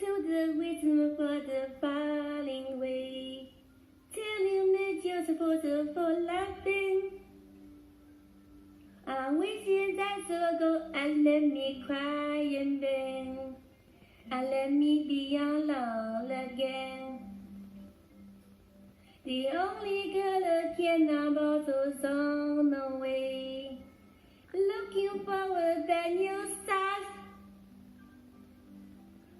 to the rhythm for the falling way. Telling me just for laughing. I'm wishing that so go and let me cry in vain. And let me be alone again. The only girl that can about those on the way. Looking forward that you start.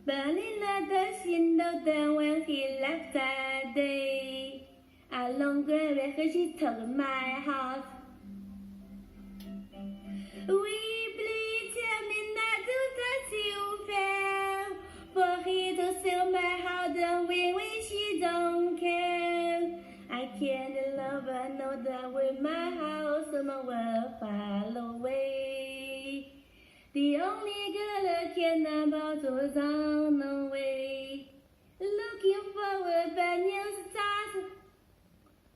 Burning at the window then when he left that day. I longer because she took my heart. We please tell me not to touch you fair. For he to sell my house and when she don't care. I can't love another with my house and my world far away. The only girl that can about was on the way. Looking forward but new stars.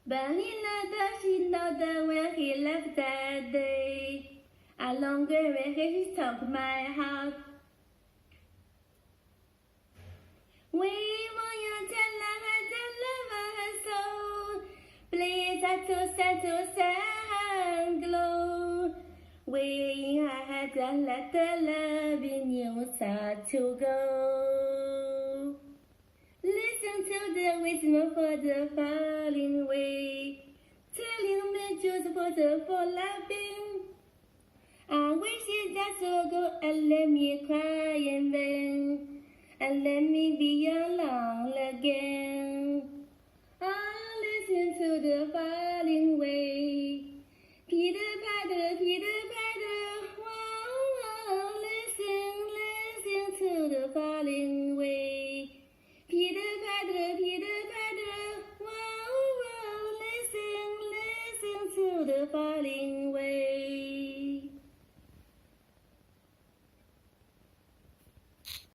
Burning at the window where he left that day. I longer where he took my heart. We want you to love her soul. Please to send glow. We had to let the love in you start to go. Listen to the rhythm for the falling way. Telling me just for laughing. I wish it that so go and let me cry in vain. And let me be alone again.